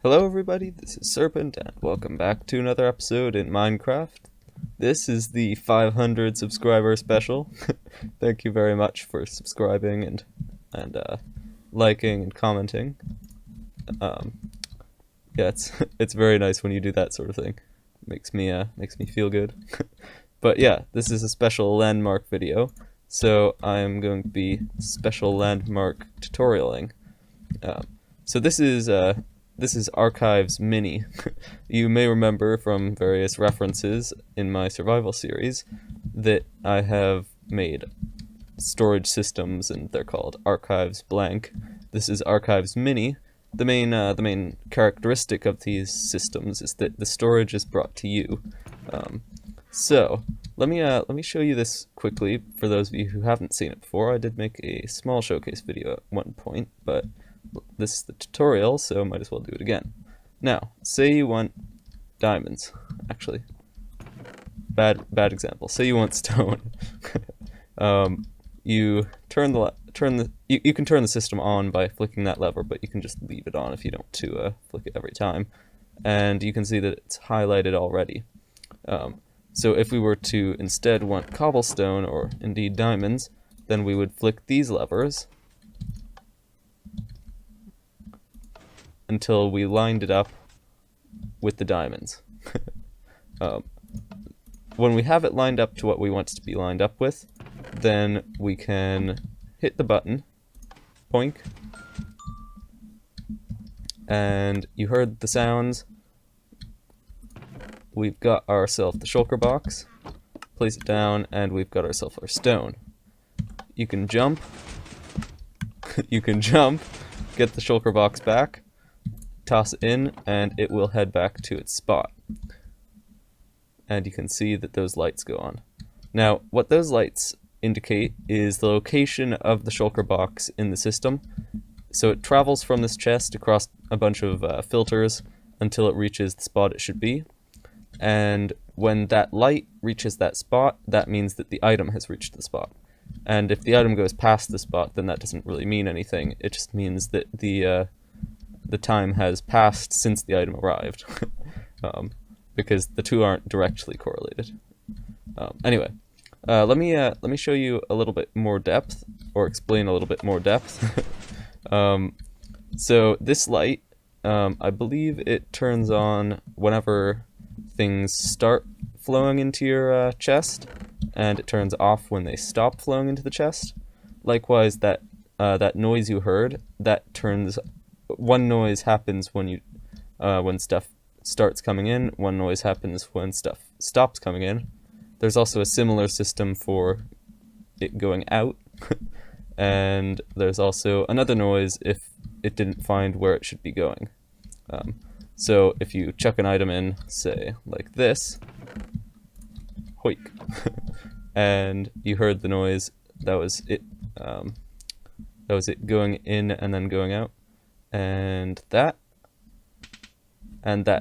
Hello everybody, this is Serpent, and welcome back to another episode in Minecraft. This is the 500 subscriber special. Thank you very much for subscribing and liking and commenting. Yeah, it's very nice when you do that sort of thing. Makes me feel good. But yeah, this is a special landmark video, so I am going to be special landmark tutorialing. So this is Archives Mini. You may remember from various references in my survival series that I have made storage systems, and they're called Archives Blank. This is Archives Mini. The main characteristic of these systems is that the storage is brought to you. So let me show you this quickly for those of you who haven't seen it before. I did make a small showcase video at one point, but this is the tutorial, so might as well do it again. Now, say you want diamonds. Actually, bad example. Say you want stone. You you can turn the system on by flicking that lever, but you can just leave it on if you don't want to flick it every time. And you can see that it's highlighted already. So if we were to instead want cobblestone or indeed diamonds, then we would flick these levers until we lined it up with the diamonds. When we have it lined up to what we want it to be lined up with, then we can hit the button, poink, and you heard the sounds. We've got ourselves the shulker box, place it down, and we've got ourselves our stone. You can jump, get the shulker box back, toss it in, and it will head back to its spot. And you can see that those lights go on. Now, what those lights indicate is the location of the shulker box in the system. So it travels from this chest across a bunch of filters until it reaches the spot it should be. And when that light reaches that spot, that means that the item has reached the spot. And if the item goes past the spot, then that doesn't really mean anything. It just means that the time has passed since the item arrived, because the two aren't directly correlated. Anyway, let me show you a little bit more depth, or explain a little bit more depth. So this light, I believe it turns on whenever things start flowing into your chest, and it turns off when they stop flowing into the chest. Likewise, that noise you heard, that turns. One noise happens when stuff starts coming in. One noise happens when stuff stops coming in. There's also a similar system for it going out, and there's also another noise if it didn't find where it should be going. So if you chuck an item in, say like this, hoik, and you heard the noise, that was it. That was it going in and then going out. And that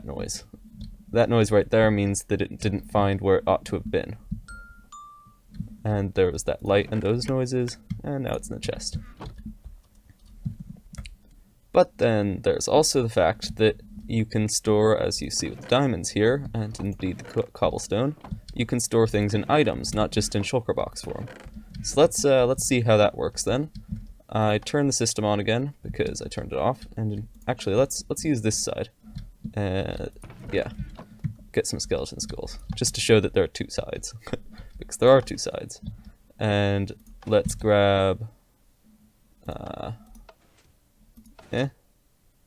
noise. That noise right there means that it didn't find where it ought to have been. And there was that light and those noises, and now it's in the chest. But then there's also the fact that you can store, as you see with the diamonds here, and indeed the cobblestone, you can store things in items, not just in shulker box form. So let's see how that works then. I turn the system on again because I turned it off, and actually let's use this side. Yeah, get some skeleton skulls just to show that there are two sides, because there are two sides. And let's grab,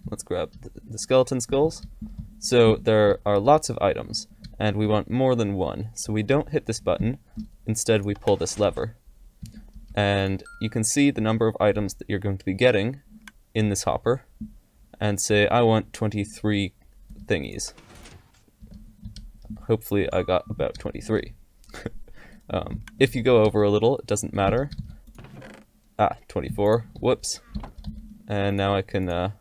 let's grab the skeleton skulls. So there are lots of items, and we want more than one. So we don't hit this button. Instead, we pull this lever. And you can see the number of items that you're going to be getting in this hopper, and say I want 23 thingies. Hopefully I got about 23. If you go over a little, it doesn't matter. 24. Whoops. And now I can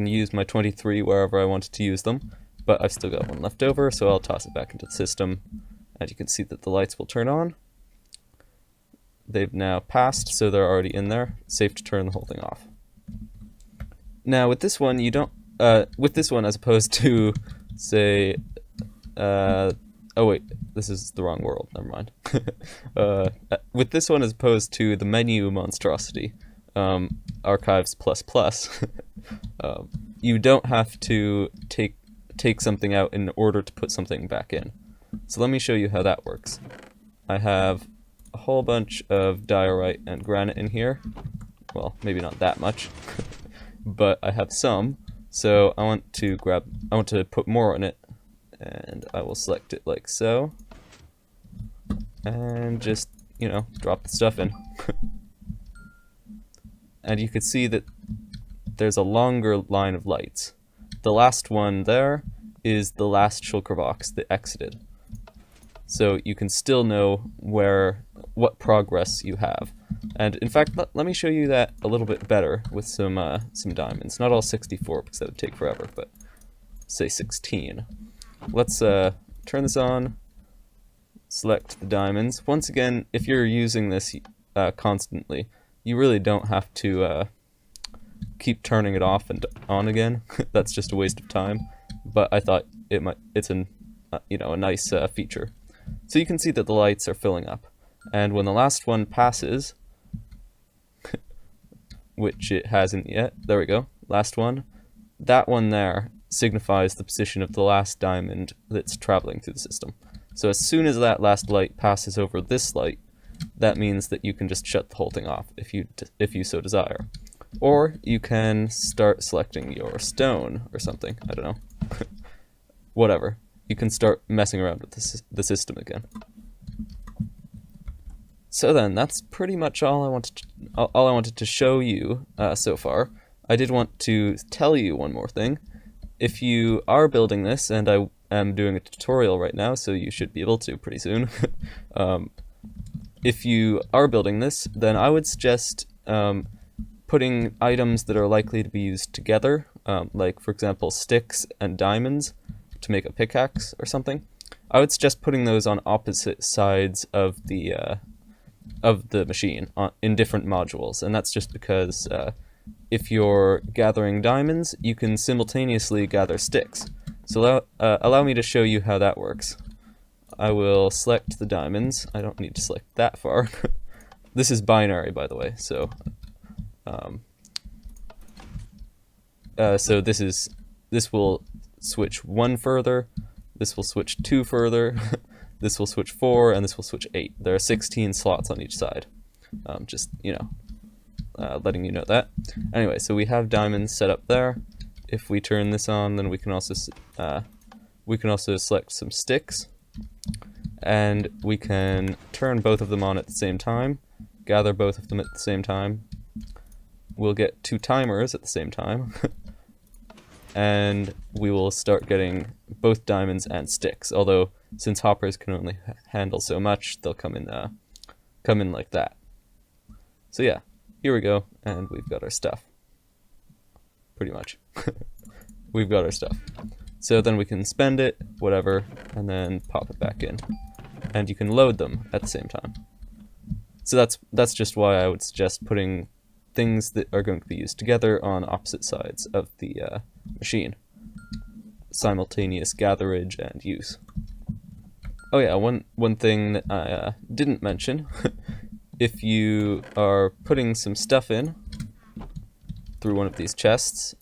use my 23 wherever I wanted to use them, but I've still got one left over, so I'll toss it back into the system, and you can see that the lights will turn on. They've now passed, so they're already in there. Safe to turn the whole thing off. Now with this one, you don't with this one as opposed to, say, oh wait, this is the wrong world, never mind. With this one as opposed to the menu monstrosity, archives ++, you don't have to take something out in order to put something back in. So let me show you how that works. I have a whole bunch of diorite and granite in here. Well, maybe not that much, but I have some. So I want to put more on it, and I will select it like so, and just, you know, drop the stuff in. And you can see that there's a longer line of lights. The last one there is the last shulker box that exited. So you can still know what progress you have. And in fact, let me show you that a little bit better with some diamonds. Not all 64 because that would take forever, but say 16. Let's turn this on, select the diamonds. Once again, if you're using this constantly, you really don't have to keep turning it off and on again. That's just a waste of time. But I thought it's a nice feature. So you can see that the lights are filling up, and when the last one passes, which it hasn't yet, there we go, last one, that one there signifies the position of the last diamond that's traveling through the system. So as soon as that last light passes over this light, that means that you can just shut the whole thing off if you so desire. Or you can start selecting your stone or something, I don't know. Whatever. You can start messing around with the system again. So then, that's pretty much all I wanted to show you so far. I did want to tell you one more thing. If you are building this, and I am doing a tutorial right now, so you should be able to pretty soon. If you are building this, then I would suggest putting items that are likely to be used together, like for example sticks and diamonds, to make a pickaxe or something. I would suggest putting those on opposite sides of the machine in different modules, and that's just because if you're gathering diamonds, you can simultaneously gather sticks. So allow me to show you how that works. I will select the diamonds. I don't need to select that far. This is binary, by the way, so so this will switch 1 further, this will switch 2 further, this will switch 4, and this will switch 8. There are 16 slots on each side. Just, letting you know that. Anyway, so we have diamonds set up there. If we turn this on, then we can also select some sticks, and we can turn both of them on at the same time, gather both of them at the same time. We'll get 2 timers at the same time. And we will start getting both diamonds and sticks. Although, since hoppers can only handle so much, they'll come in like that. So yeah, here we go, and we've got our stuff. Pretty much. We've got our stuff. So then we can spend it, whatever, and then pop it back in. And you can load them at the same time. So that's just why I would suggest putting things that are going to be used together on opposite sides of the machine. Simultaneous gatherage and use. Oh yeah, one thing that I didn't mention. If you are putting some stuff in through one of these chests,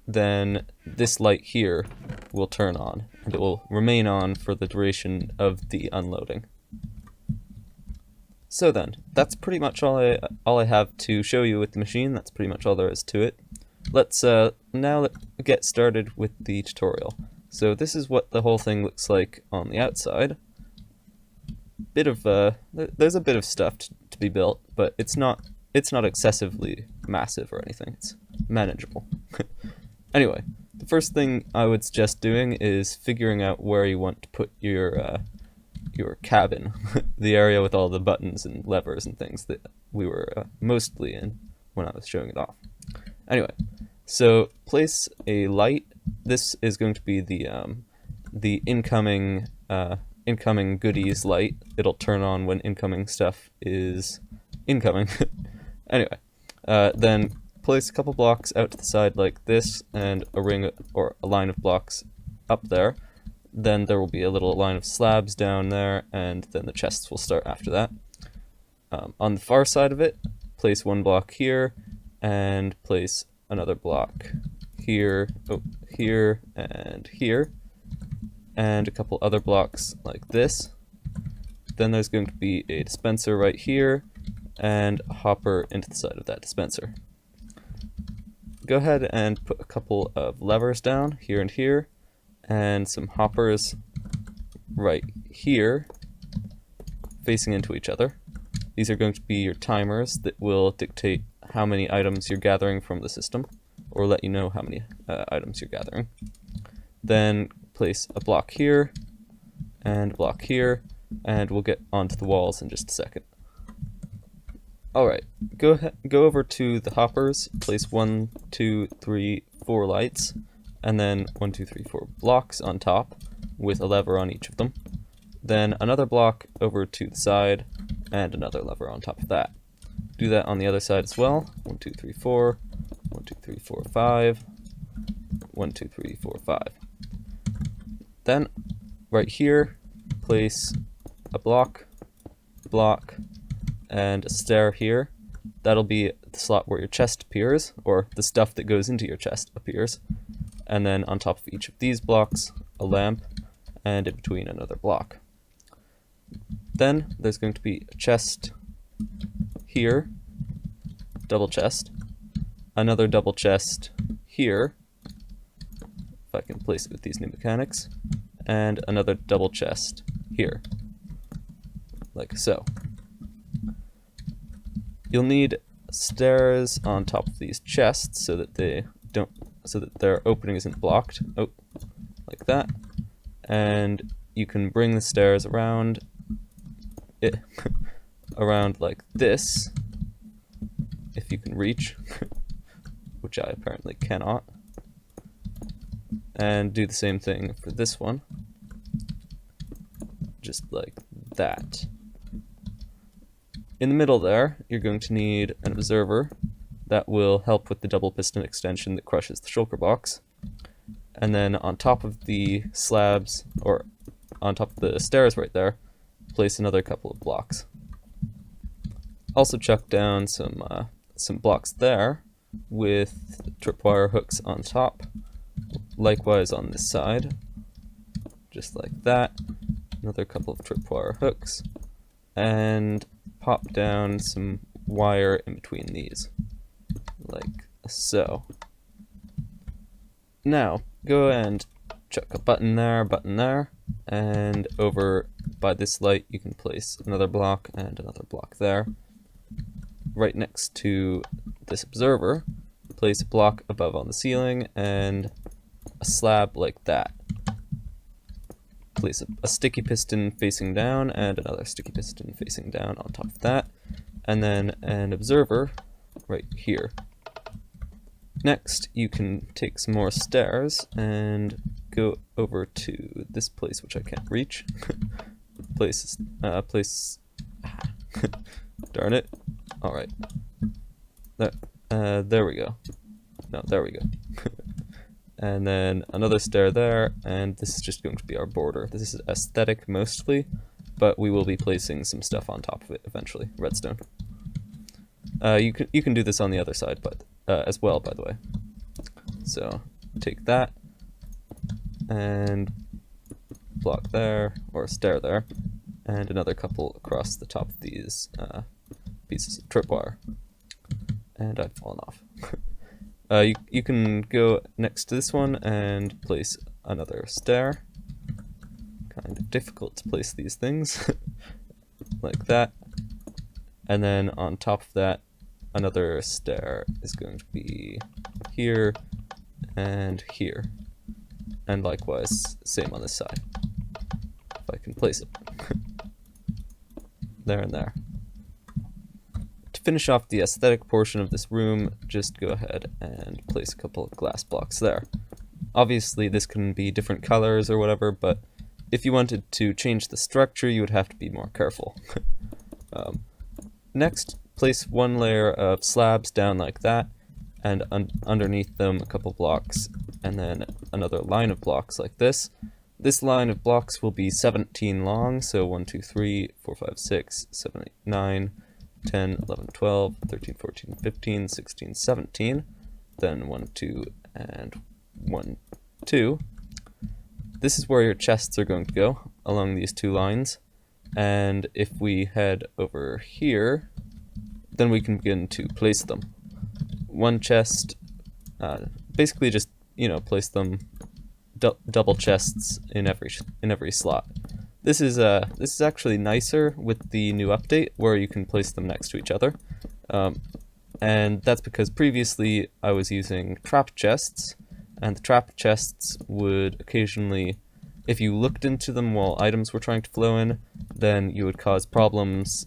then this light here will turn on, and it will remain on for the duration of the unloading. So then, that's pretty much all I have to show you with the machine. That's pretty much all there is to it. Let's now get started with the tutorial. So this is what the whole thing looks like on the outside. There's a bit of stuff to be built, but it's not excessively massive or anything. It's manageable. Anyway, the first thing I would suggest doing is figuring out where you want to put your cabin, the area with all the buttons and levers and things that we were mostly in when I was showing it off. Anyway, so place a light. This is going to be the incoming goodies light. It'll turn on when incoming stuff is incoming. Anyway, then place a couple blocks out to the side like this, and a ring or a line of blocks up there. Then there will be a little line of slabs down there, and then the chests will start after that. On the far side of it, place one block here, and place another block here, here, and here, and a couple other blocks like this. Then there's going to be a dispenser right here, and a hopper into the side of that dispenser. Go ahead and put a couple of levers down here and here, and some hoppers right here, facing into each other. These are going to be your timers that will dictate how many items you're gathering from the system, or let you know how many items you're gathering. Then place a block here, and a block here, and we'll get onto the walls in just a second. Alright, go over to the hoppers, place 1, 2, 3, 4 lights, and then 1, 2, 3, 4 blocks on top, with a lever on each of them. Then another block over to the side, and another lever on top of that. Do that on the other side as well. 1, 2, 3, 4, 1, 2, 3, 4, 5, 1, 2, 3, 4, 5. Then, right here, place a block, and a stair here. That'll be the slot where your chest appears, or the stuff that goes into your chest appears. And then on top of each of these blocks, a lamp, and in between another block. Then there's going to be a chest here, double chest, another double chest here, if I can place it with these new mechanics, and another double chest here, like so. You'll need stairs on top of these chests so that their opening isn't blocked. Oh, like that. And you can bring the stairs around around like this, if you can reach, which I apparently cannot. And do the same thing for this one, just like that. In the middle there, you're going to need an observer that will help with the double piston extension that crushes the shulker box. And then on top of the slabs, or on top of the stairs right there, place another couple of blocks. Also chuck down some blocks there with tripwire hooks on top. Likewise on this side, just like that. Another couple of tripwire hooks, and pop down some wire in between these, like so. Now, go and chuck a button there, and over by this light you can place another block and another block there. Right next to this observer, place a block above on the ceiling and a slab like that. Place a sticky piston facing down and another sticky piston facing down on top of that, and then an observer right here. Next, you can take some more stairs and go over to this place, which I can't reach. Darn it. Alright. There we go. No, there we go. And then another stair there, and this is just going to be our border. This is aesthetic mostly, but we will be placing some stuff on top of it eventually. Redstone. You can do this on the other side, but as well, by the way. So take that and block there, or stair there, and another couple across the top of these pieces of tripwire. And I've fallen off. You can go next to this one and place another stair. Kind of difficult to place these things. Like that. And then on top of that, another stair is going to be here and here. And likewise, same on this side. If I can place it. There and there. To finish off the aesthetic portion of this room, just go ahead and place a couple of glass blocks there. Obviously this can be different colors or whatever, but if you wanted to change the structure, you would have to be more careful. Next, place one layer of slabs down like that, and underneath them a couple blocks, and then another line of blocks like this. This line of blocks will be 17 long, so 1, 2, 3, 4, 5, 6, 7, 8, 9, 10, 11, 12, 13, 14, 15, 16, 17, then 1, 2, and 1, 2. This is where your chests are going to go, along these two lines, and if we head over here, then we can begin to place them. One chest, basically just, place them double chests in every slot. This is actually nicer with the new update, where you can place them next to each other, and that's because previously I was using trap chests, and the trap chests would occasionally, if you looked into them while items were trying to flow in, then you would cause problems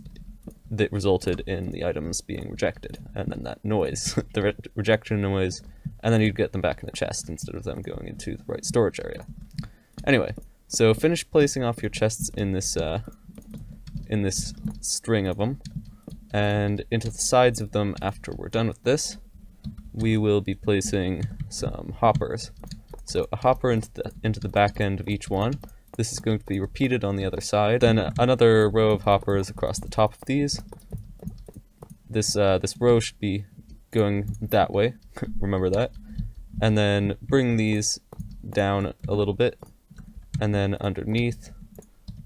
that resulted in the items being rejected, and then that noise, the rejection noise, and then you'd get them back in the chest instead of them going into the right storage area. Anyway, so finish placing off your chests in this string of them, and into the sides of them after we're done with this, we will be placing some hoppers. So a hopper into the back end of each one. This is going to be repeated on the other side. Then another row of hoppers across the top of these. This row should be going that way. Remember that. And then bring these down a little bit. And then underneath,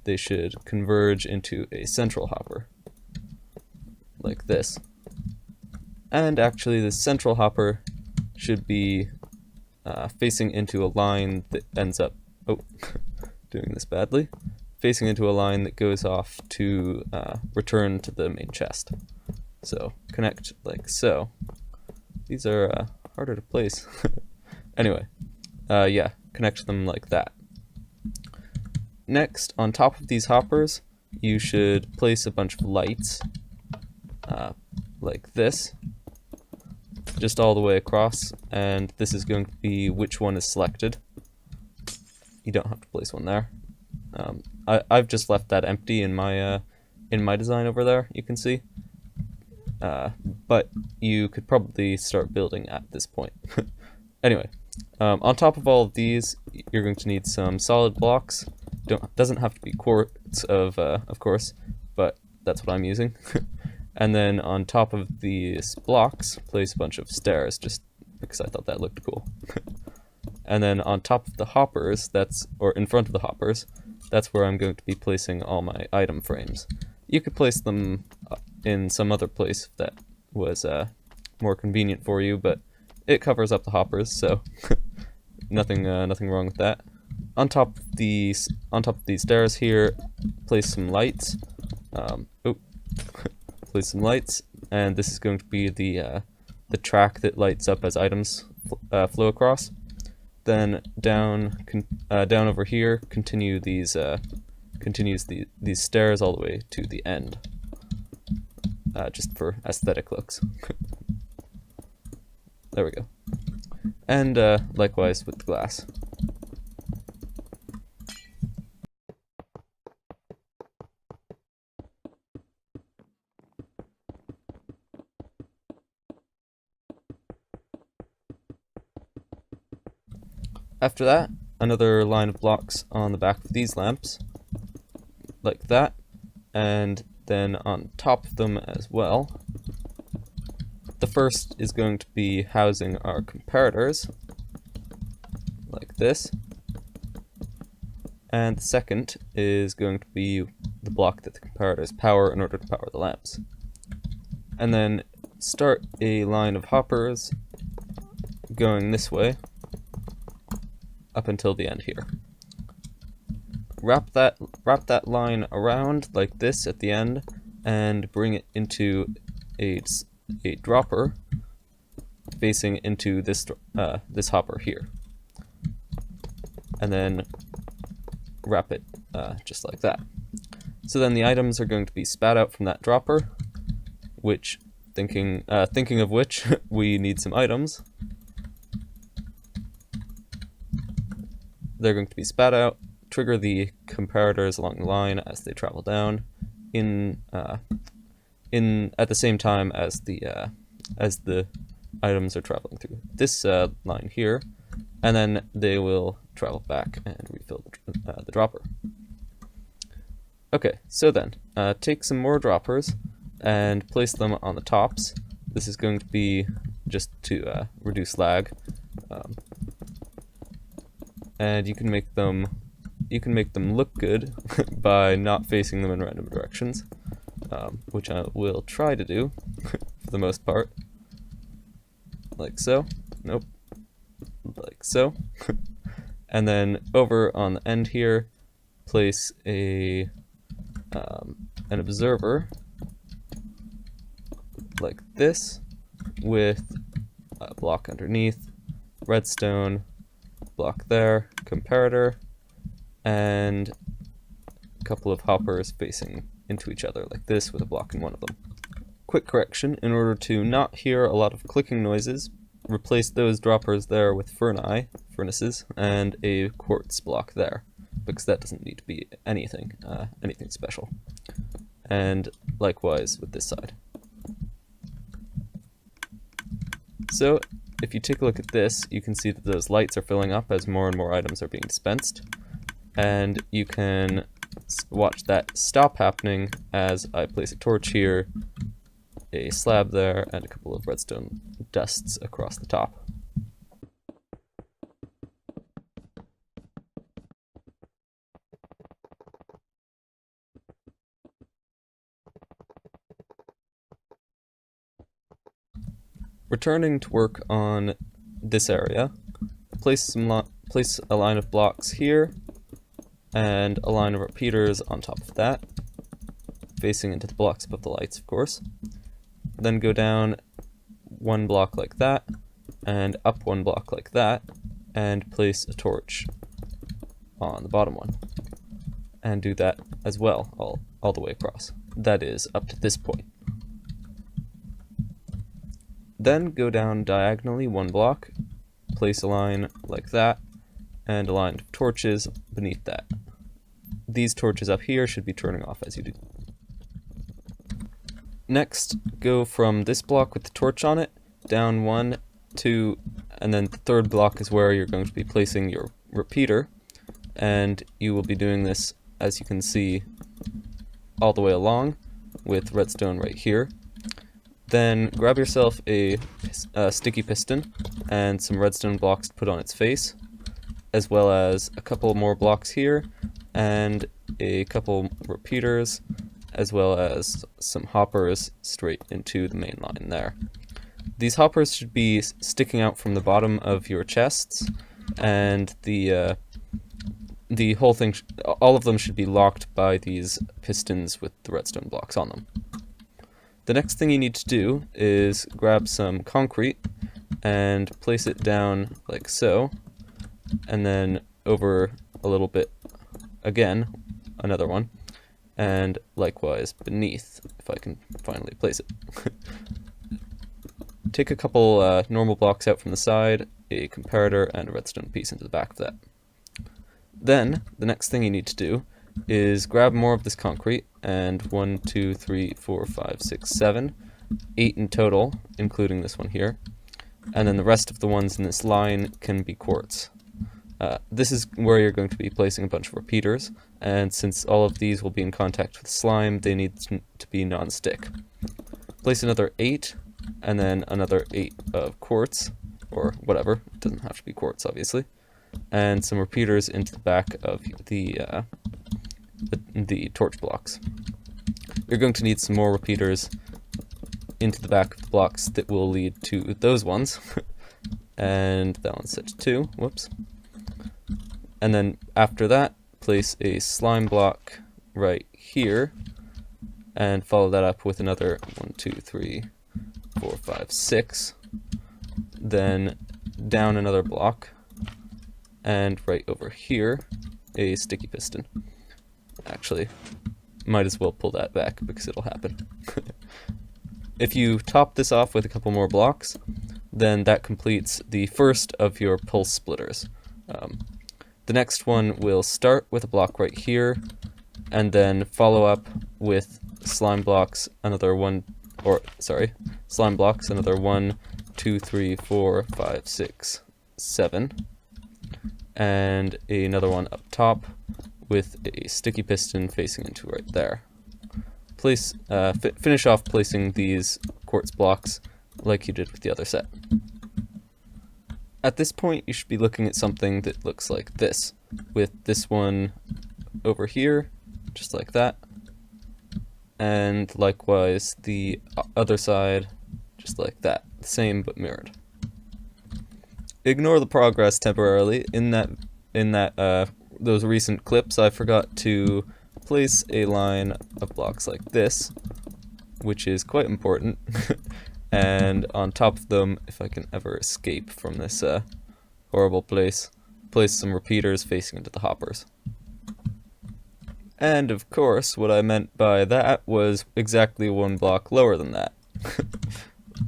they should converge into a central hopper, like this. And actually, the central hopper should be facing into a line that ends up... Oh, doing this badly. Facing into a line that goes off to return to the main chest. So, connect like so. These are harder to place. Anyway, yeah, connect them like that. Next, on top of these hoppers, you should place a bunch of lights, like this, just all the way across, and this is going to be which one is selected. You don't have to place one there. I've just left that empty in my design over there, you can see. But you could probably start building at this point. Anyway, on top of all of these, you're going to need some solid blocks. Doesn't have to be quartz of course, but that's what I'm using. And then on top of these blocks, place a bunch of stairs, just because I thought that looked cool. And then on top of the hoppers, or in front of the hoppers, that's where I'm going to be placing all my item frames. You could place them in some other place if that was more convenient for you, but it covers up the hoppers, so nothing wrong with that. On top of these stairs here, place some lights. Place some lights, and this is going to be the track that lights up as items flow across. Then down over here, continues these stairs all the way to the end, just for aesthetic looks. There we go. And likewise with the glass. After that, another line of blocks on the back of these lamps, like that, and then on top of them as well. The first is going to be housing our comparators, like this, and the second is going to be the block that the comparators power in order to power the lamps. And then start a line of hoppers going this way, up until the end here. Wrap that line around like this at the end, and bring it into a dropper facing into this hopper here, and then wrap it just like that. So then the items are going to be spat out from that dropper, which thinking of which we need some items. They're going to be spat out, trigger the comparators along the line as they travel down, at the same time as the items are traveling through this line here, and then they will travel back and refill the dropper. Okay, so then, take some more droppers and place them on the tops. This is going to be just to reduce lag. And you can make them look good by not facing them in random directions, which I will try to do for the most part. Like so. Nope. Like so. And then over on the end here, place an observer like this with a block underneath, redstone, block there, comparator, and a couple of hoppers facing into each other like this with a block in one of them. Quick correction, in order to not hear a lot of clicking noises, replace those droppers there with furnaces, and a quartz block there, because that doesn't need to be anything special. And likewise with this side. So if you take a look at this, you can see that those lights are filling up as more and more items are being dispensed. And you can watch that stop happening as I place a torch here, a slab there, and a couple of redstone dusts across the top. Returning to work on this area, place a line of blocks here, and a line of repeaters on top of that, facing into the blocks above the lights, of course. Then go down one block like that, and up one block like that, and place a torch on the bottom one. And do that as well, all the way across. That is, up to this point. Then go down diagonally one block, place a line like that, and a line of torches beneath that. These torches up here should be turning off as you do. Next, go from this block with the torch on it, down 1, 2, and then the third block is where you're going to be placing your repeater, and you will be doing this, as you can see, all the way along, with redstone right here. Then grab yourself a sticky piston and some redstone blocks to put on its face, as well as a couple more blocks here, and a couple repeaters, as well as some hoppers straight into the main line there. These hoppers should be sticking out from the bottom of your chests, and the whole thing, all of them should be locked by these pistons with the redstone blocks on them. The next thing you need to do is grab some concrete and place it down like so, and then over a little bit again, another one, and likewise beneath, if I can finally place it. Take a couple normal blocks out from the side, a comparator, and a redstone piece into the back of that. Then, the next thing you need to do is grab more of this concrete, and 1, 2, 3, 4, 5, 6, 7, 8 in total, including this one here, and then the rest of the ones in this line can be quartz. This is where you're going to be placing a bunch of repeaters, and since all of these will be in contact with slime, they need to be non-stick. Place another 8, and then another 8 of quartz, or whatever, it doesn't have to be quartz obviously, and some repeaters into the back of the torch blocks. You're going to need some more repeaters into the back of the blocks that will lead to those ones, and that one's set to 2, whoops. And then after that, place a slime block right here, and follow that up with another 1, 2, 3, 4, 5, 6, then down another block, and right over here, a sticky piston. Actually, might as well pull that back because it'll happen. If you top this off with a couple more blocks, then that completes the first of your pulse splitters. The next one will start with a block right here, and then follow up with slime blocks, another 1, slime blocks, another 1, 2, 3, 4, 5, 6, 7, and another one up top with a sticky piston facing into right there. Finish off placing these quartz blocks like you did with the other set. At this point, you should be looking at something that looks like this, with this one over here, just like that, and likewise the other side, just like that, same but mirrored. Ignore the progress temporarily. In those recent clips, I forgot to place a line of blocks like this, which is quite important. And on top of them, if I can ever escape from this horrible place, place some repeaters facing into the hoppers. And of course, what I meant by that was exactly one block lower than that.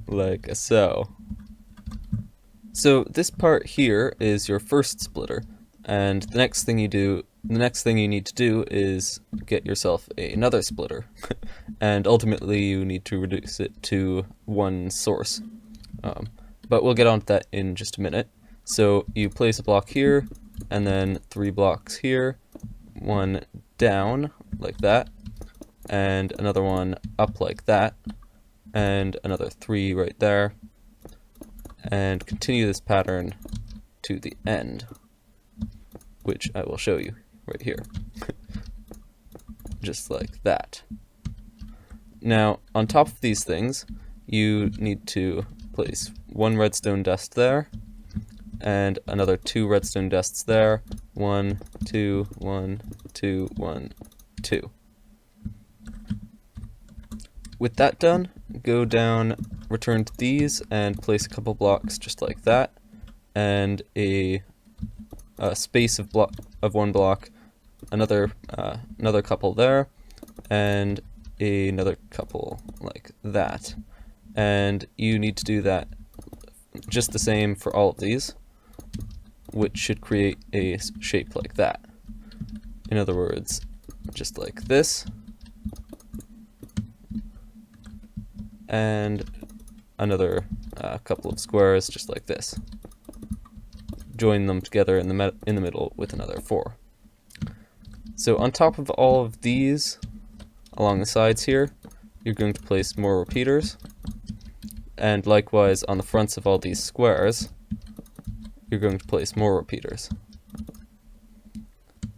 Like so. So this part here is your first splitter, and the next thing you need to do is get yourself another splitter, and ultimately you need to reduce it to one source. But we'll get on to that in just a minute. So you place a block here, and then 3 blocks here, one down like that, and another one up like that, and another 3 right there, and continue this pattern to the end, which I will show you right here. Just like that. Now, on top of these things, you need to place 1 redstone dust there, and another 2 redstone dusts there. 1, 2, 1, 2, 1, 2. With that done, go down, return to these, and place a couple blocks just like that, and a space of 1 block, another couple there, and another couple like that. And you need to do that just the same for all of these, which should create a shape like that. In other words, just like this, and another couple of squares just like this. Join them together in the middle with another 4. So on top of all of these, along the sides here, you're going to place more repeaters, and likewise on the fronts of all these squares, you're going to place more repeaters.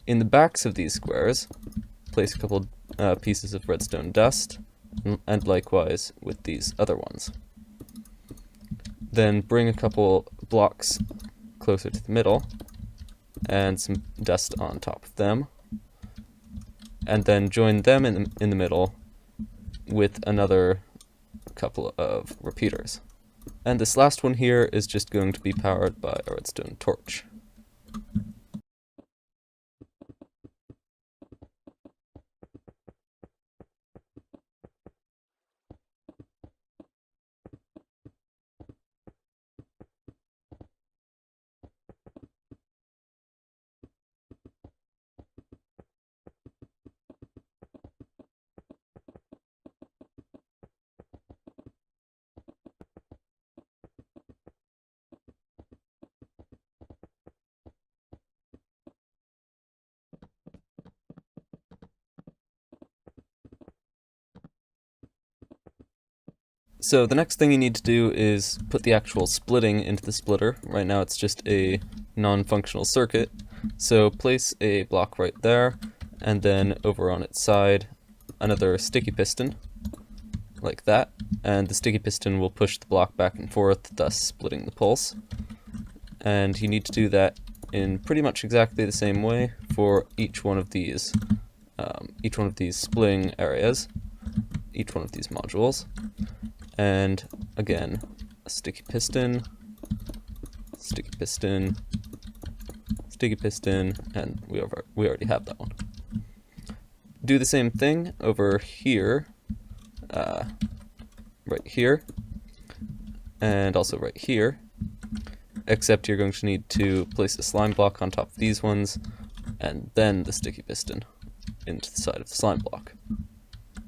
In the backs of these squares, place a couple pieces of redstone dust, and likewise with these other ones. Then bring a couple blocks closer to the middle, and some dust on top of them, and then join them in the middle with another couple of repeaters. And this last one here is just going to be powered by a redstone torch. So the next thing you need to do is put the actual splitting into the splitter. Right now it's just a non-functional circuit. So place a block right there, and then over on its side, another sticky piston, like that. And the sticky piston will push the block back and forth, thus splitting the pulse. And you need to do that in pretty much exactly the same way for each one of these splitting areas, each one of these modules. And again, a sticky piston, sticky piston, sticky piston, and we already have that one. Do the same thing over here, right here, and also right here, except you're going to need to place a slime block on top of these ones, and then the sticky piston into the side of the slime block.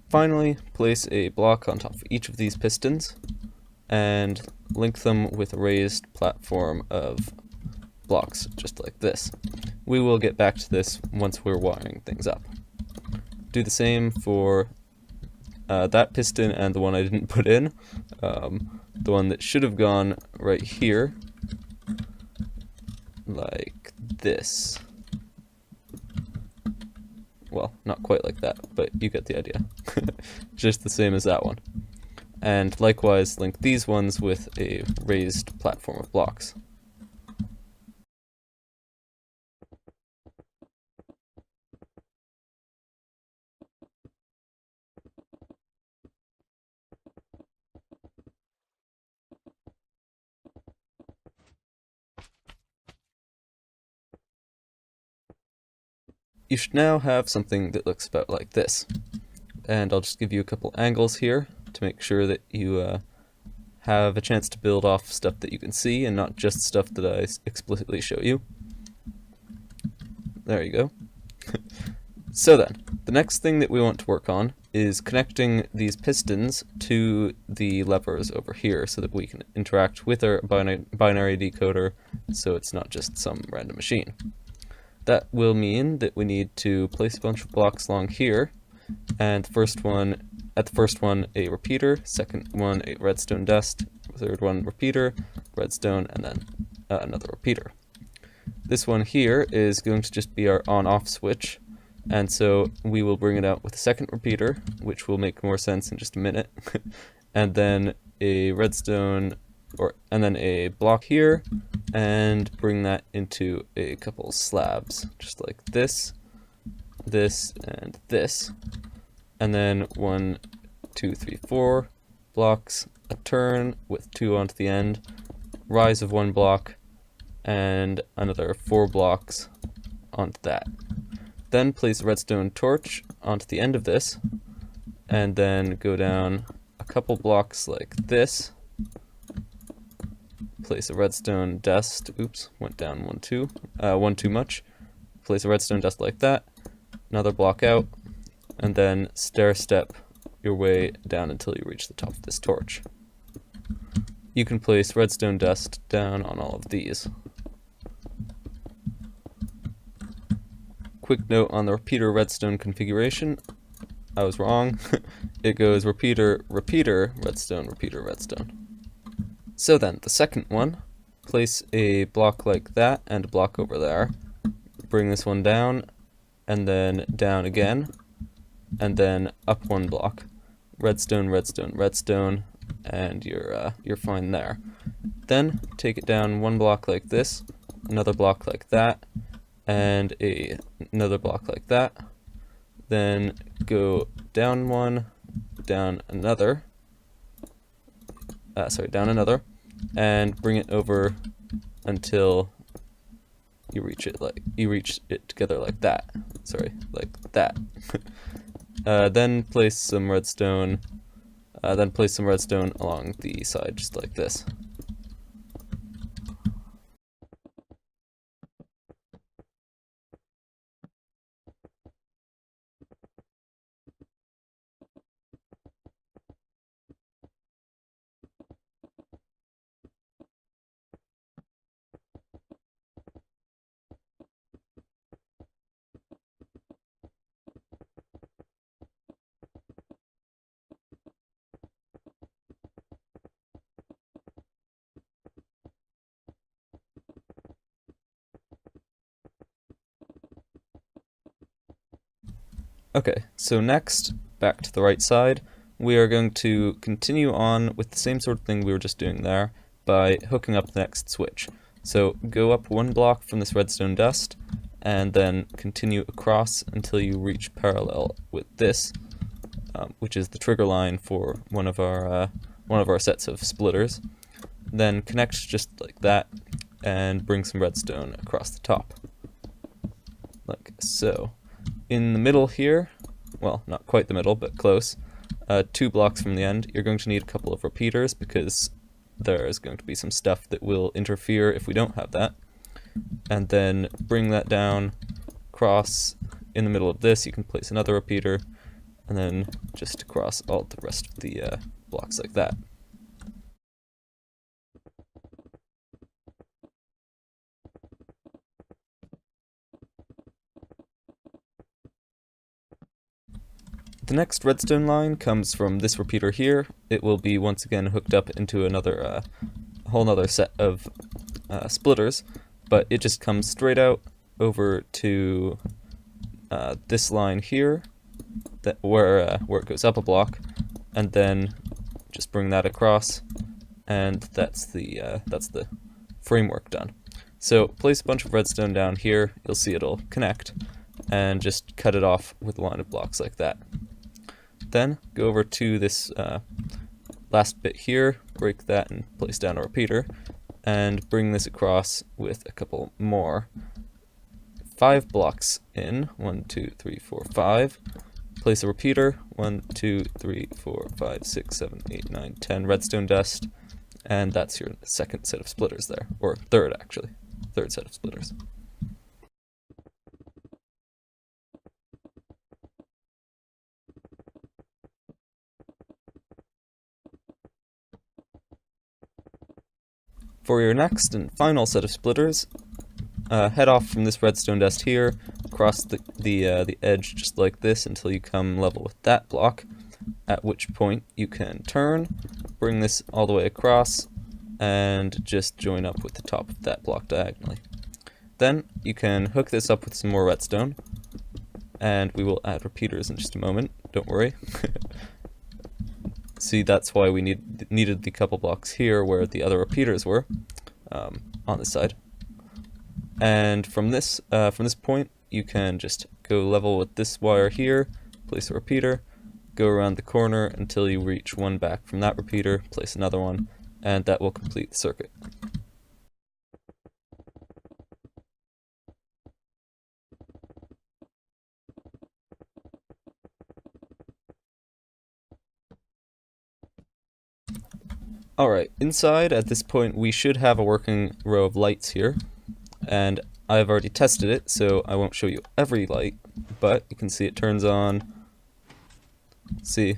Finally, place a block on top of each of these pistons, and link them with a raised platform of blocks, just like this. We will get back to this once we're wiring things up. Do the same for that piston and the one I didn't put in, the one that should have gone right here, like this. Well, not quite like that, but you get the idea. Just the same as that one. And likewise, link these ones with a raised platform of blocks. You should now have something that looks about like this. And I'll just give you a couple angles here to make sure that you have a chance to build off stuff that you can see and not just stuff that I explicitly show you. There you go. So then, the next thing that we want to work on is connecting these pistons to the levers over here so that we can interact with our binary decoder so it's not just some random machine. That will mean that we need to place a bunch of blocks along here, and at the first one a repeater, second one a redstone dust, third one repeater, redstone, and then another repeater. This one here is going to just be our on-off switch, and so we will bring it out with a second repeater, which will make more sense in just a minute, and then a redstone, and then a block here, and bring that into a couple slabs, just like this, this, and this. And then 1, 2, 3, 4 blocks, a turn with 2 onto the end, rise of 1 block, and another 4 blocks onto that. Then place a redstone torch onto the end of this, and then go down a couple blocks like this. Place a redstone dust, oops, went down one too much. Place a redstone dust like that, another block out, and then stair step your way down until you reach the top of this torch. You can place redstone dust down on all of these. Quick note on the repeater redstone configuration. I was wrong. It goes repeater, repeater, redstone, repeater, redstone. So then, the second one, place a block like that and a block over there. Bring this one down, and then down again, and then up 1 block. Redstone, redstone, redstone, and you're fine there. Then take it down 1 block like this, another block like that, and another block like that. Then go down 1, down another. Down another, and bring it over until you reach it together like that. Like that. Then place some redstone. Along the side, just like this. Okay, so next, back to the right side, we are going to continue on with the same sort of thing we were just doing there by hooking up the next switch. So go up 1 block from this redstone dust, and then continue across until you reach parallel with this, which is the trigger line for one of our sets of splitters. Then connect just like that, and bring some redstone across the top, like so. In the middle here, well, not quite the middle, but close, 2 blocks from the end, you're going to need a couple of repeaters because there's going to be some stuff that will interfere if we don't have that. And then bring that down, cross in the middle of this, you can place another repeater, and then just across all the rest of the blocks like that. The next redstone line comes from this repeater here. It will be once again hooked up into another whole nother set of splitters, but it just comes straight out over to this line here, where it goes up a block, and then just bring that across, and that's the framework done. So place a bunch of redstone down here, you'll see it'll connect, and just cut it off with a line of blocks like that. Then go over to this last bit here, break that and place down a repeater, and bring this across with a couple more 5 blocks in. 1, 2, 3, 4, 5. Place a repeater. 1, 2, 3, 4, 5, 6, 7, 8, 9, 10 redstone dust, and that's your second set of splitters there, or third actually, third set of splitters. For your next and final set of splitters, head off from this redstone dust here, across the edge just like this until you come level with that block, at which point you can turn, bring this all the way across, and just join up with the top of that block diagonally. Then you can hook this up with some more redstone, and we will add repeaters in just a moment, don't worry. See, that's why we needed the couple blocks here where the other repeaters were, on this side. And from this point, you can just go level with this wire here, place a repeater, go around the corner until you reach one back from that repeater, place another one, and that will complete the circuit. Alright, inside at this point we should have a working row of lights here, and I've already tested it, so I won't show you every light, but you can see it turns on. See,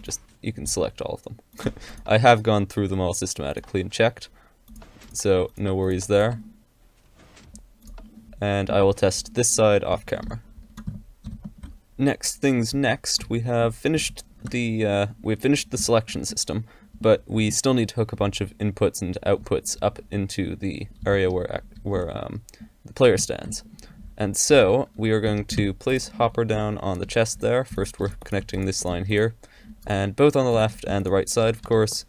just you can select all of them. I have gone through them all systematically and checked, so no worries there. And I will test this side off camera. Next things next, we have finished we've finished the selection system, but we still need to hook a bunch of inputs and outputs up into the area where the player stands. And so we are going to place hopper down on the chest there. First we're connecting this line here, and both on the left and the right side, of course,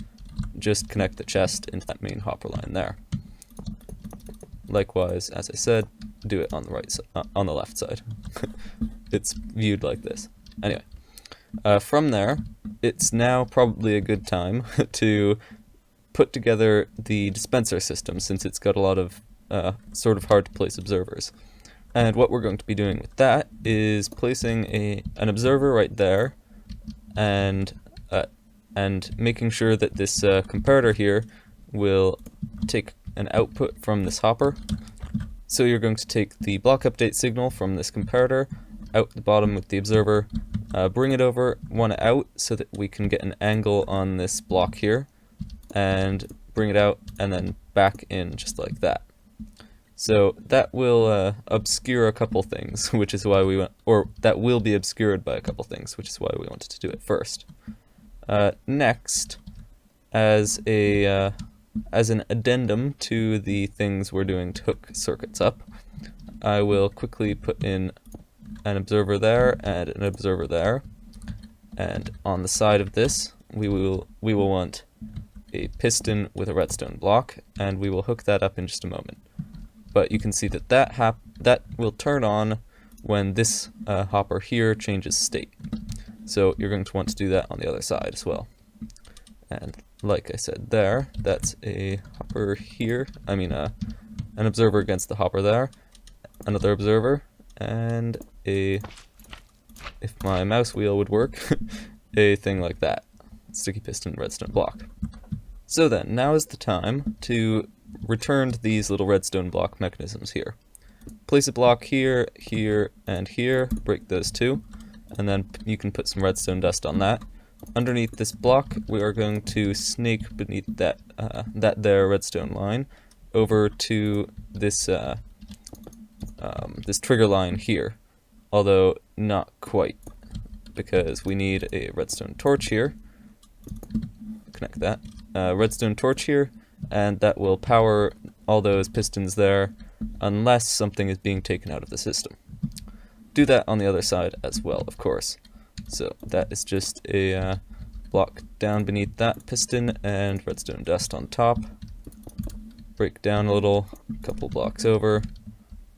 just connect the chest into that main hopper line there. Likewise, as I said, do it on the right on the left side. It's viewed like this. Anyway, from there, it's now probably a good time to put together the dispenser system, since it's got a lot of sort of hard to place observers. And what we're going to be doing with that is placing an observer right there, and making sure that this comparator here will take an output from this hopper. So you're going to take the block update signal from this comparator out the bottom with the observer, bring it over, one out so that we can get an angle on this block here, and bring it out and then back in just like that. So that will obscure a couple things, which is why we that will be obscured by a couple things, which is why we wanted to do it first. Next, as an addendum to the things we're doing to hook circuits up, I will quickly put in an observer there and an observer there, and on the side of this we will want a piston with a redstone block, and we will hook that up in just a moment. But you can see that that will turn on when this hopper here changes state. So you're going to want to do that on the other side as well. And like I said there, that's a hopper here, an observer against the hopper there, another observer, and if my mouse wheel would work, a thing like that. Sticky piston redstone block. So then, now is the time to return to these little redstone block mechanisms here. Place a block here, here, and here, break those two, and then you can put some redstone dust on that. Underneath this block, we are going to snake beneath that there redstone line over to this this trigger line here, although not quite. because we need a redstone torch here. Connect that. Redstone torch here, and that will power all those pistons there unless something is being taken out of the system. Do that on the other side as well, of course. So that is just a block down beneath that piston and redstone dust on top. Break down a little, a couple blocks over,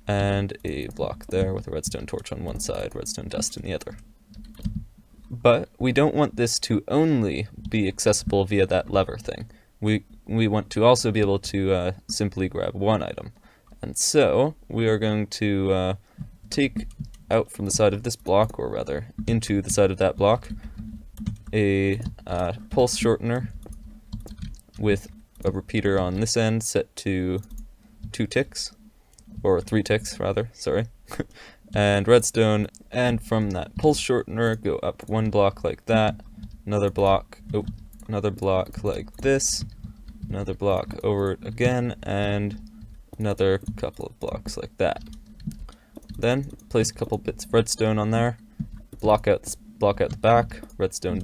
and a block there with a redstone torch on one side, redstone dust in the other. But we don't want this to only be accessible via that lever thing. We want to also be able to simply grab one item. And so we are going to take out from the side of this block, or rather into the side of that block, a pulse shortener with a repeater on this end set to 2 ticks, or 3 ticks rather, sorry, and redstone, and from that pulse shortener go up 1 block like that, another block like this, another block over it again, and another couple of blocks like that. Then place a couple bits of redstone on there, block out the back, redstone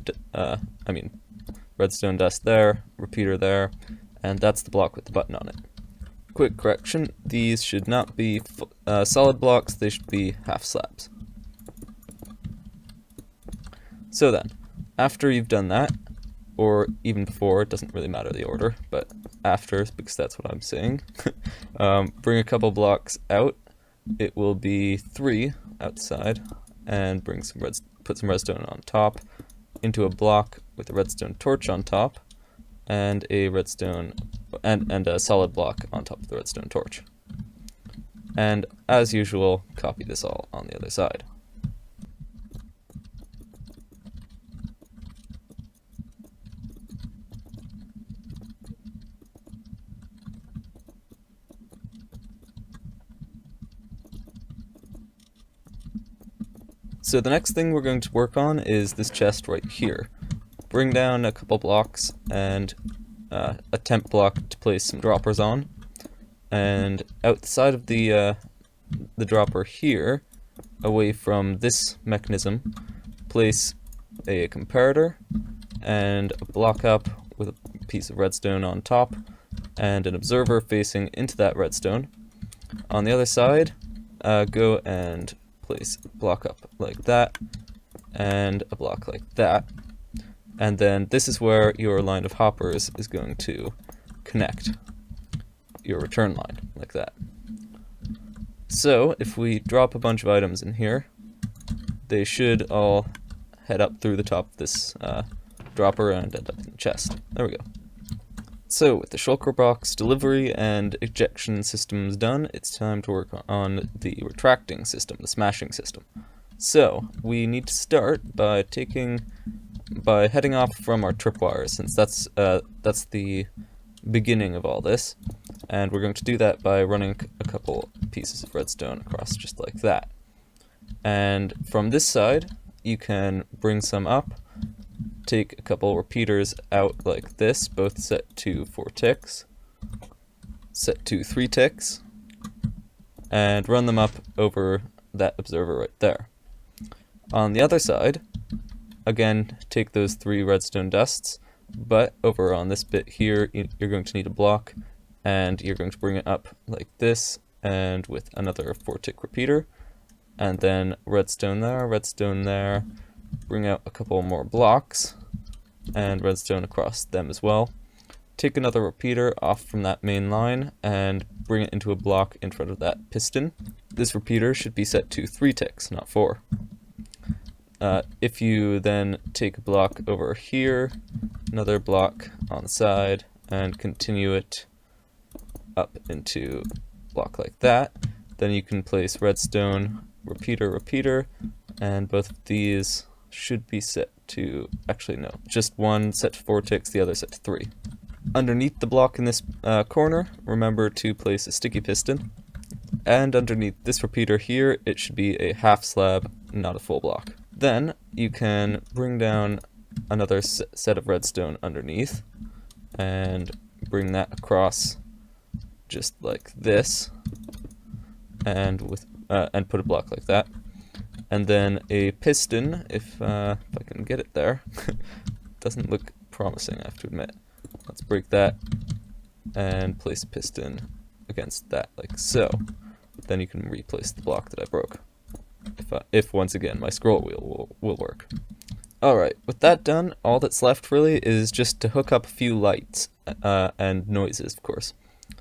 dust there, repeater there, and that's the block with the button on it. Quick correction, these should not be solid blocks, they should be half slabs. So then, after you've done that, or even before, it doesn't really matter the order, but after, because that's what I'm saying, bring a couple blocks out. It will be 3 outside, and put some redstone on top, into a block with a redstone torch on top, and a redstone and a solid block on top of the redstone torch. And as usual, copy this all on the other side. So the next thing we're going to work on is this chest right here. Bring down a couple blocks and a temp block to place some droppers on. And outside of the dropper here, away from this mechanism, place a comparator and a block up with a piece of redstone on top and an observer facing into that redstone. On the other side, go and place a block up like that and a block like that, and then this is where your line of hoppers is going to connect your return line like that. So if we drop a bunch of items in here, they should all head up through the top of this dropper and end up in the chest. There we go. So with the shulker box delivery and ejection systems done, it's time to work on the retracting system, the smashing system. So we need to start by heading off from our tripwires, since that's the beginning of all this, and we're going to do that by running a couple pieces of redstone across just like that. And from this side, you can bring some up. Take a couple repeaters out like this, both set to 4 ticks, set to 3 ticks, and run them up over that observer right there. On the other side, again, take those 3 redstone dusts, but over on this bit here, you're going to need a block, and you're going to bring it up like this, and with another 4-tick repeater, and then redstone there, bring out a couple more blocks, and redstone across them as well. Take another repeater off from that main line, and bring it into a block in front of that piston. This repeater should be set to 3 ticks, not 4. If you then take a block over here, another block on the side, and continue it up into a block like that, then you can place redstone, repeater, and both of these should be set to, actually no, just one set to 4 ticks, the other set to 3. Underneath the block in this corner, remember to place a sticky piston, and underneath this repeater here, it should be a half slab, not a full block. Then you can bring down another set of redstone underneath, and bring that across just like this, and put a block like that. and then a piston, if I can get it there. Doesn't look promising, I have to admit. Let's break that and place a piston against that, like so. Then you can replace the block that I broke. If once again my scroll wheel will work. Alright, with that done, all that's left really is just to hook up a few lights and noises, of course.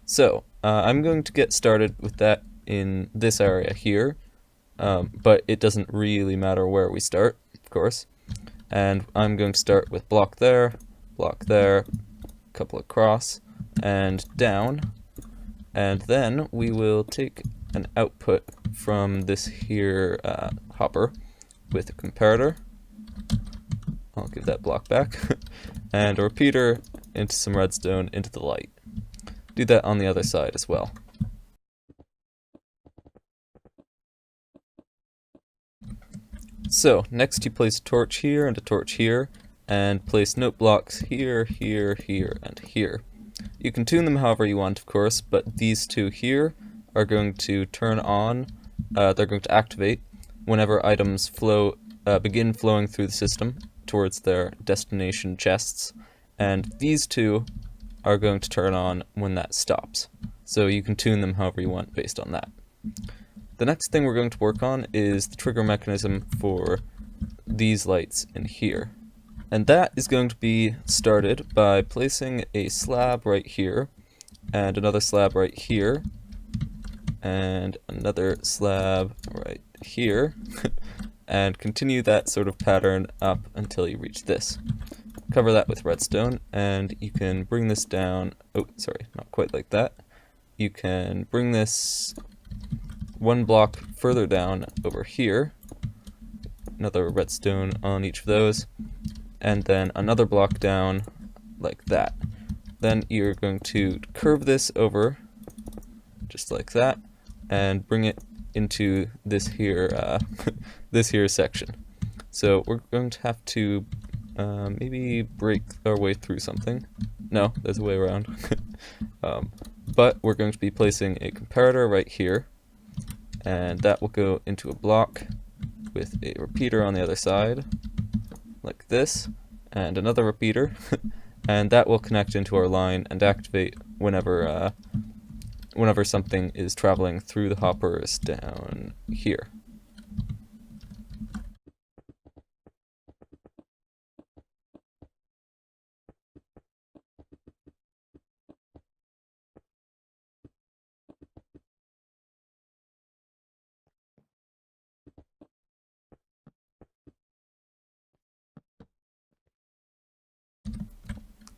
So, I'm going to get started with that in this area here, but it doesn't really matter where we start, of course. And I'm going to start with block there, couple across, and down. And then we will take an output from this here hopper with a comparator. I'll give that block back. And a repeater into some redstone into the light. Do that on the other side as well. So, next you place a torch here and a torch here, and place note blocks here, here, here, and here. You can tune them however you want, of course, but these two here are going to turn on, they're going to activate whenever items begin flowing through the system towards their destination chests, and these two are going to turn on when that stops. So you can tune them however you want based on that. The next thing we're going to work on is the trigger mechanism for these lights in here. And that is going to be started by placing a slab right here, and another slab right here, and another slab right here, and continue that sort of pattern up until you reach this. Cover that with redstone, and you can bring this down, oh sorry, not quite like that. You can bring this one block further down over here, another redstone on each of those, and then another block down like that. Then you're going to curve this over just like that and bring it into this here this here section. So we're going to have to maybe break our way through something. No, there's a way around. But we're going to be placing a comparator right here, and that will go into a block with a repeater on the other side, like this, and another repeater, and that will connect into our line and activate whenever whenever something is traveling through the hoppers down here.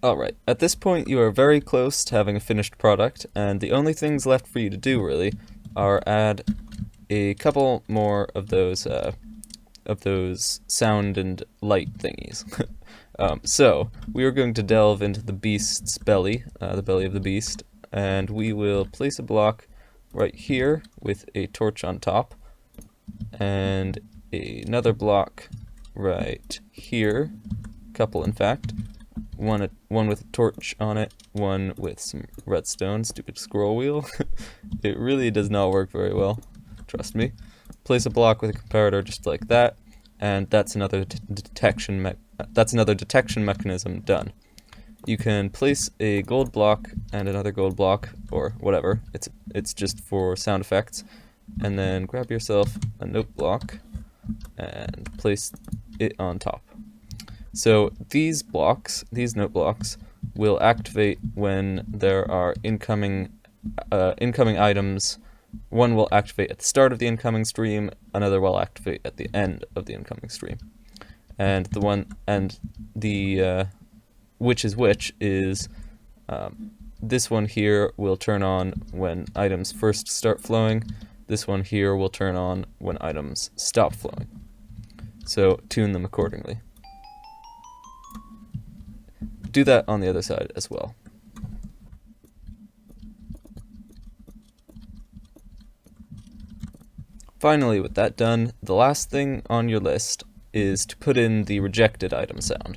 Alright, at this point you are very close to having a finished product, and the only things left for you to do really are add a couple more of those sound and light thingies. So we are going to delve into the beast's belly, the belly of the beast, and we will place a block right here with a torch on top, and another block right here, couple in fact. One with a torch on it, one with some redstone, stupid scroll wheel. It really does not work very well, trust me. Place a block with a comparator just like that, and that's another detection mechanism done. You can place a gold block and another gold block, or whatever, it's just for sound effects, and then grab yourself a note block and place it on top. So these note blocks, will activate when there are incoming items. One will activate at the start of the incoming stream, another will activate at the end of the incoming stream. And the which is this one here will turn on when items first start flowing. This one here will turn on when items stop flowing. So tune them accordingly. Do that on the other side as well. Finally, with that done, the last thing on your list is to put in the rejected item sound.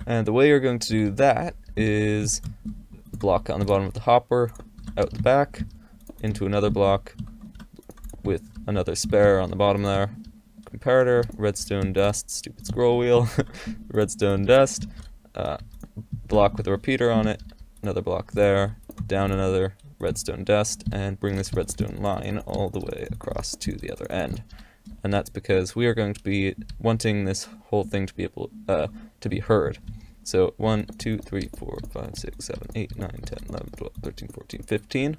And the way you're going to do that is block on the bottom of the hopper, out the back, into another block with another spare on the bottom there, comparator, redstone dust, stupid scroll wheel, redstone dust, block with a repeater on it, another block there, down another redstone dust, and bring this redstone line all the way across to the other end. And that's because we are going to be wanting this whole thing to be able to be heard. So 1, 2, 3, 4, 5, 6, 7, 8, 9, 10, 11, 12, 13, 14, 15.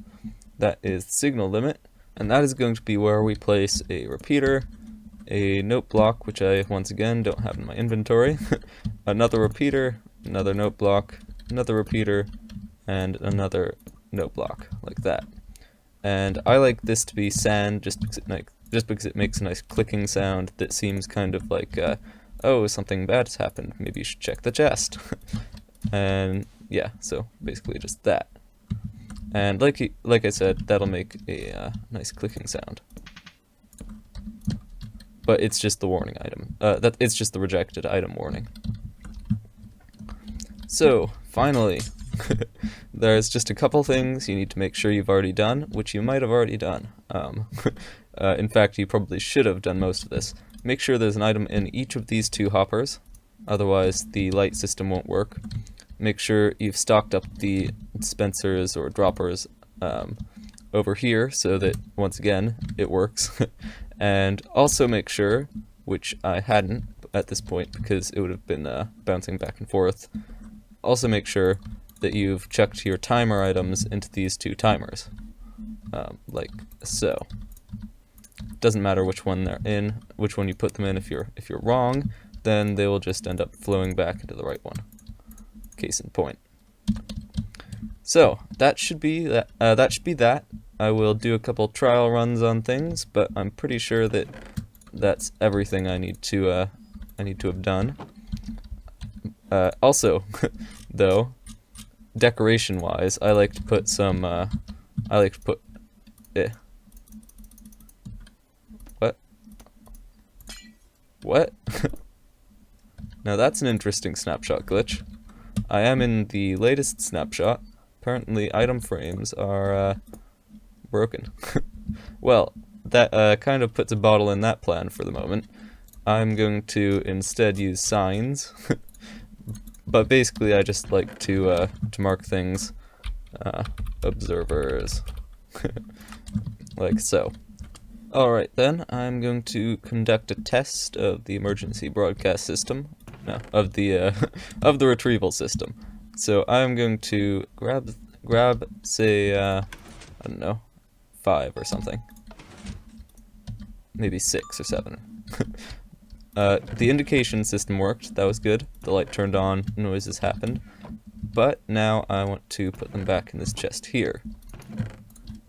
That is the signal limit, and that is going to be where we place a repeater, a note block, which I once again don't have in my inventory, another repeater, another note block, another repeater, and another note block, like that. And I like this to be sand just because it makes a nice clicking sound that seems kind of like, oh, something bad has happened, maybe you should check the chest. And yeah, so basically just that. And like I said, that'll make a nice clicking sound. But it's just the warning item. It's just the rejected item warning. So, finally, there's just a couple things you need to make sure you've already done, which you might have already done. In fact, you probably should have done most of this. Make sure there's an item in each of these two hoppers, otherwise the light system won't work. Make sure you've stocked up the dispensers or droppers over here so that, once again, it works. And also make sure, which I hadn't at this point because it would have been bouncing back and forth, also make sure that you've chucked your timer items into these two timers, like so. Doesn't matter which one they're in, which one you put them in. If you're wrong, then they will just end up flowing back into the right one. Case in point. So that should be that. I will do a couple trial runs on things, but I'm pretty sure that that's everything I need to have done. Also, though, decoration-wise, I like to put some. What? Now that's an interesting snapshot glitch. I am in the latest snapshot. Apparently item frames are broken. Well, that kind of puts a bottle in that plan for the moment. I'm going to instead use signs. But basically I just like to mark things observers like so. Alright then, I'm going to conduct a test of the emergency broadcast system. No, of the of the retrieval system. So I'm going to grab say I don't know, 5 or something. Maybe 6 or 7. The indication system worked, that was good. The light turned on, noises happened. But now I want to put them back in this chest here.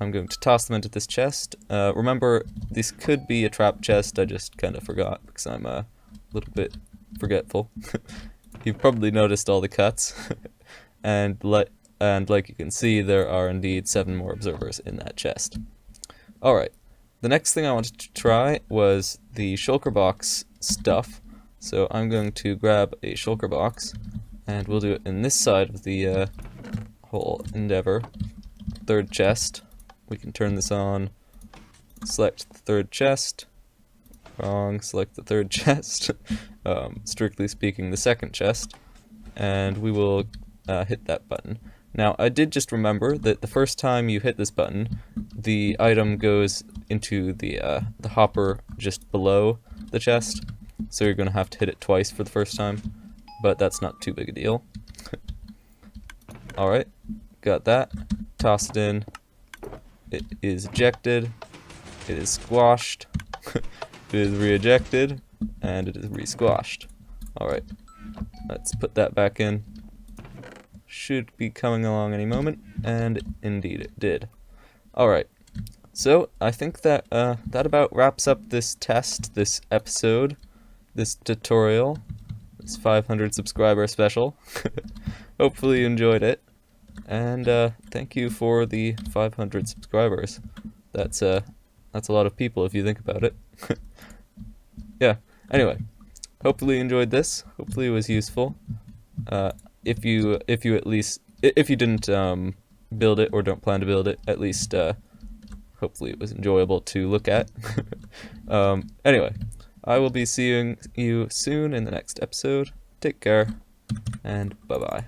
I'm going to toss them into this chest. Remember, this could be a trap chest, I just kind of forgot because I'm a little bit forgetful. You've probably noticed all the cuts. and like you can see, there are indeed 7 more observers in that chest. Alright, the next thing I wanted to try was the shulker box stuff. So I'm going to grab a shulker box, and we'll do it in this side of the whole endeavor. 3rd chest. We can turn this on, select the 3rd chest, wrong, select the 3rd chest, strictly speaking the 2nd chest, and we will hit that button. Now I did just remember that the first time you hit this button, the item goes into the hopper just below the chest, so you're going to have to hit it twice for the first time, but that's not too big a deal. Alright, got that, toss it in. It is ejected, it is squashed, it is re-ejected, and it is re-squashed. Alright, let's put that back in. Should be coming along any moment, and indeed it did. Alright, so I think that that about wraps up this test, this episode, this tutorial, this 500 subscriber special. Hopefully you enjoyed it. And thank you for the 500 subscribers. That's a lot of people if you think about it. Yeah. Anyway, hopefully you enjoyed this. Hopefully it was useful. If you didn't build it or don't plan to build it, at least hopefully it was enjoyable to look at. Anyway, I will be seeing you soon in the next episode. Take care, and bye-bye.